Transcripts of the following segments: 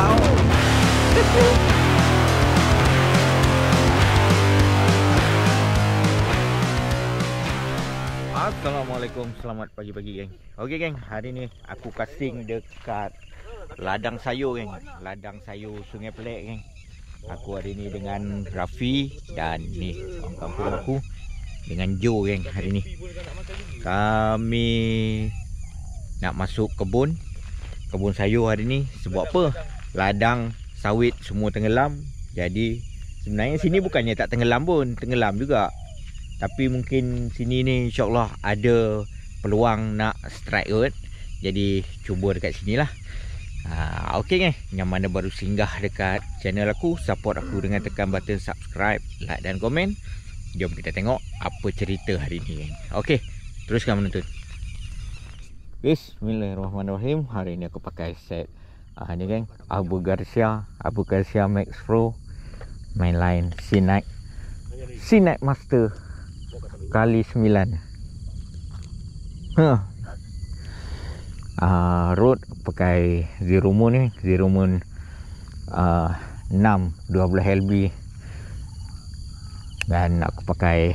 tau. Assalamualaikum, selamat pagi-pagi geng. Okey geng, hari ni aku casting dekat ladang sayur geng. Ladang sayur Sungai Pelek geng. Aku hari ni dengan Rafi dan ni orang kampung aku dengan Joe geng. Hari ni kami nak masuk kebun sayur hari ni. Sebab apa? Ladang sawit semua tenggelam. Jadi sebenarnya sini bukannya tak tenggelam pun, tenggelam juga. Tapi mungkin sini ni insyaAllah ada peluang nak strike road. Jadi cuba dekat sini lah. Okey geng, yang mana baru singgah dekat channel aku, support aku dengan tekan button subscribe, like dan komen. Jom kita tengok apa cerita hari ni geng. Okey, teruskan menonton. Bismillahirrahmanirrahim. Hari ni aku pakai set ni geng, Abu Garcia Max Pro mainline C-Night Master kali 9. Road pakai Zero Moon ni, Zero Moon 6 12 LB. Dan aku pakai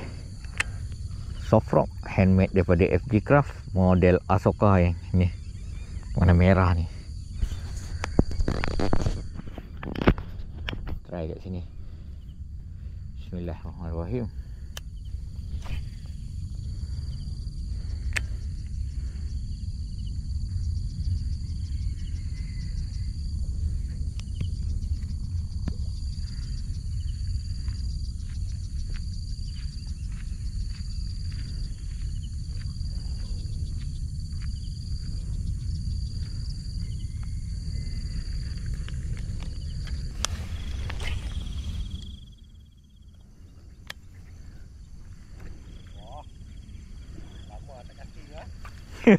soft rock handmade daripada FG Craft model Asoka yang ni, warna merah ni. Try kat sini. Bismillahirrahmanirrahim. Kau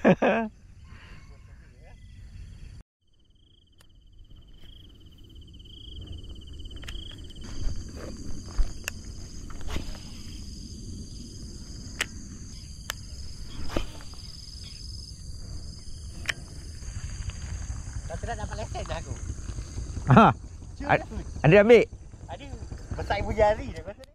tak dapat lesen dah aku. Ada ambil? Ada. Besar ibu jari dah pasal ni.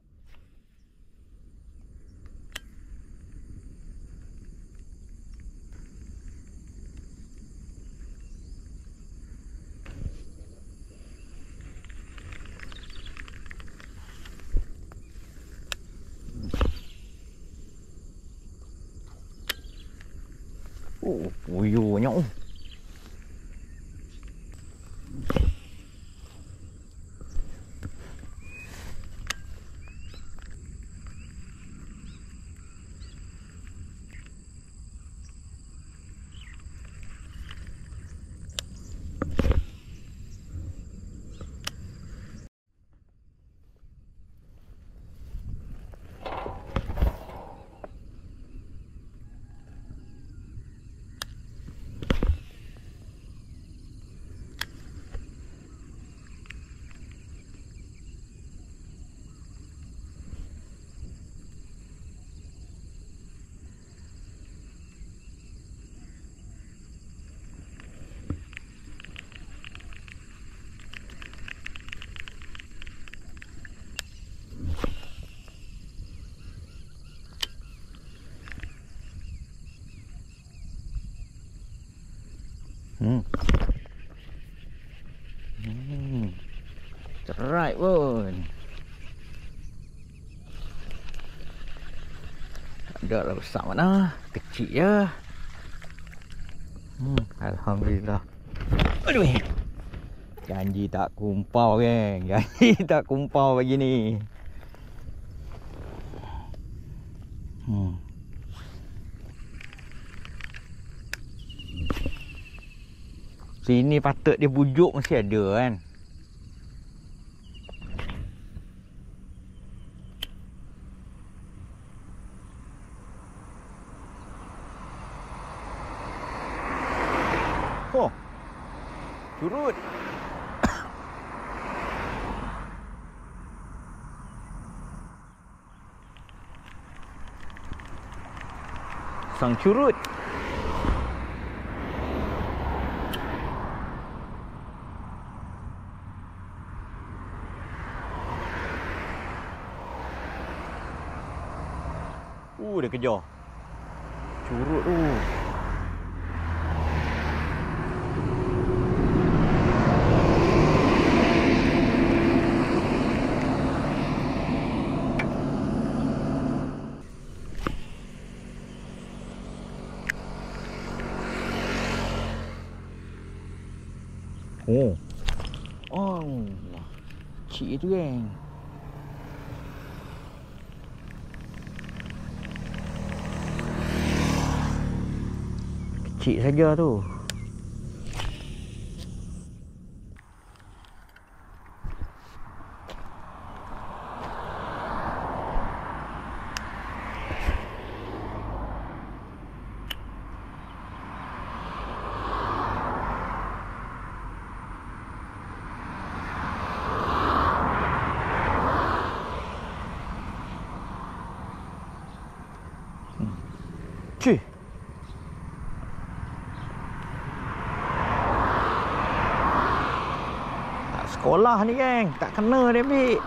Uyuh banyak. Cerai pun. Ada lah besar mana. Kecil je. Alhamdulillah. Aduh. Janji tak kumpau geng. Janji tak kumpau pagi ni. Sini patut dia bujuk mesti ada kan. Oh, curut. Sang curut. Dia kejar. Curut tu. Oh, kecil tu geng. Kecil saja tu. Cuy. Tak sekolah ni geng. Tak kena dia ambil.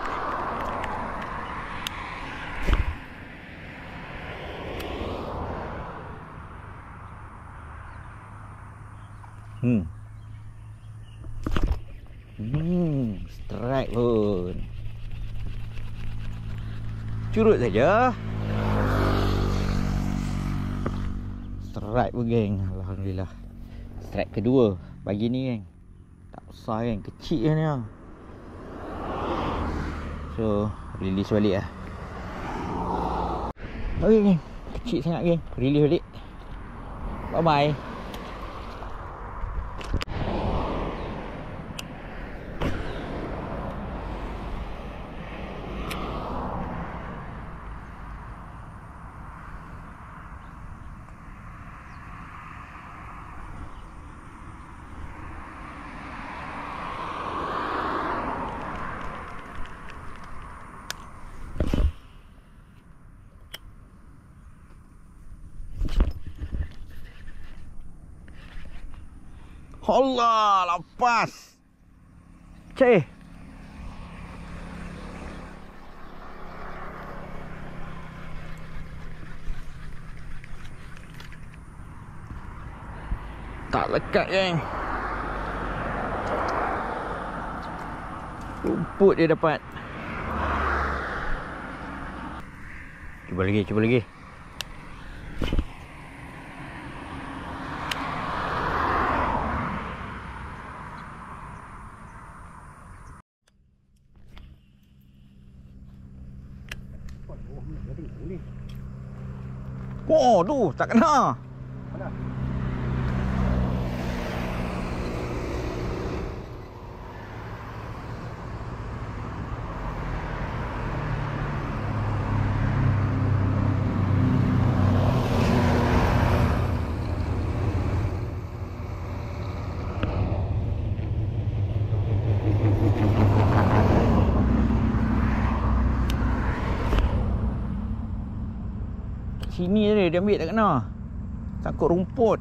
Strike pun. Curut saja. Strike pun geng. Alhamdulillah. Strike kedua pagi ni geng. Tak besar geng. Kecil je ni lah. So release balik lah. Ok geng. Kecil sangat geng. Release balik. Bye bye. Allah, lepas. Cik. Tak lekat geng. Rumput dia dapat. Cuba lagi, cuba lagi. Oh, tu tak kena. Mana? Sini je dia ambil tak kena. Sangkut rumput.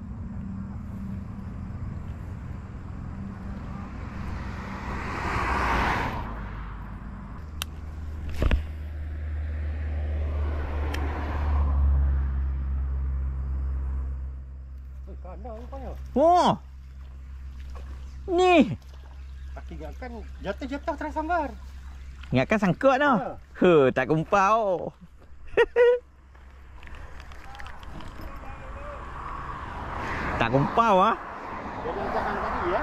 Kandang rupanya. Oh. Ni. Kaki ingatkan jatuh-jatuh tersambar. Ingatkan sangkut dah. Tak kumpau. Tak kumpau ah. Jadi jangan tadi ya.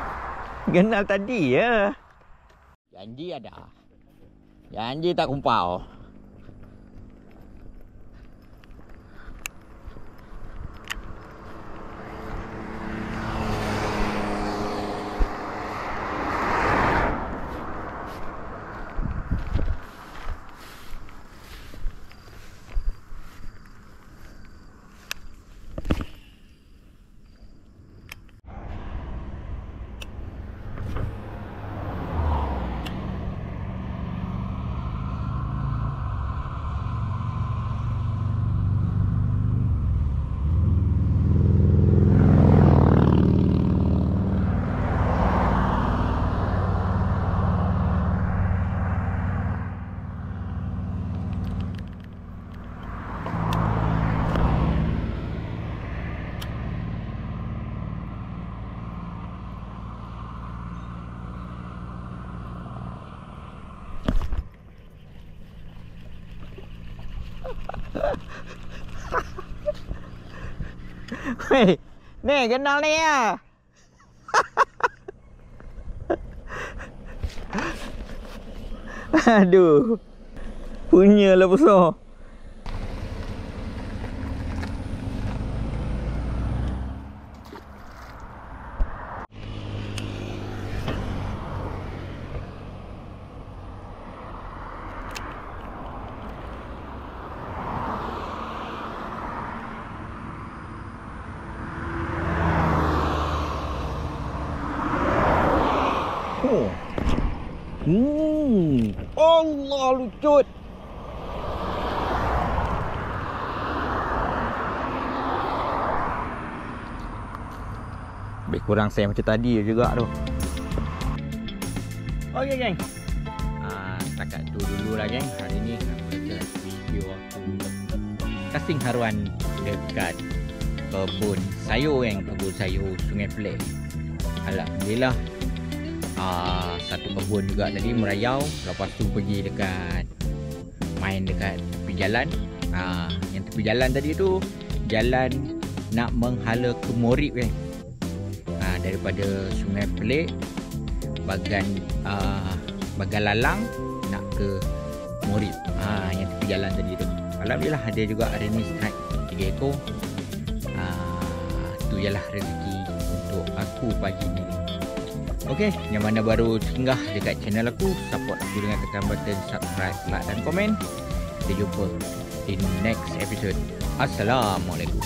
Kenal tadi ya. Janji ada. Janji tak kumpau. Hei, ni kenal ni ya. Aduh. Punyalah besar. Oh. Allah lucut. Lebih kurang saya macam tadi juga tu. Okey geng. Setakat tu dulu lah geng. Hari ni aku ada video aku casting haruan dekat kebun sayur geng. Kebun sayur Sungai Pelek. Alhamdulillah. Satu kebun juga tadi merayau. Lepas tu pergi dekat main dekat tepi jalan. Yang tepi jalan tadi tu jalan nak menghala ke Morib kan. Daripada Sungai Pelek bagan Lalang nak ke Morib. Yang tepi jalan tadi tu. Alhamdulillah ada juga hari ni strike 3 ekor. Tu ialah rezeki untuk aku pagi ni. Okey, yang mana baru singgah dekat channel aku, support aku dengan tekan button subscribe, like dan komen. Kita jumpa di next episode. Assalamualaikum.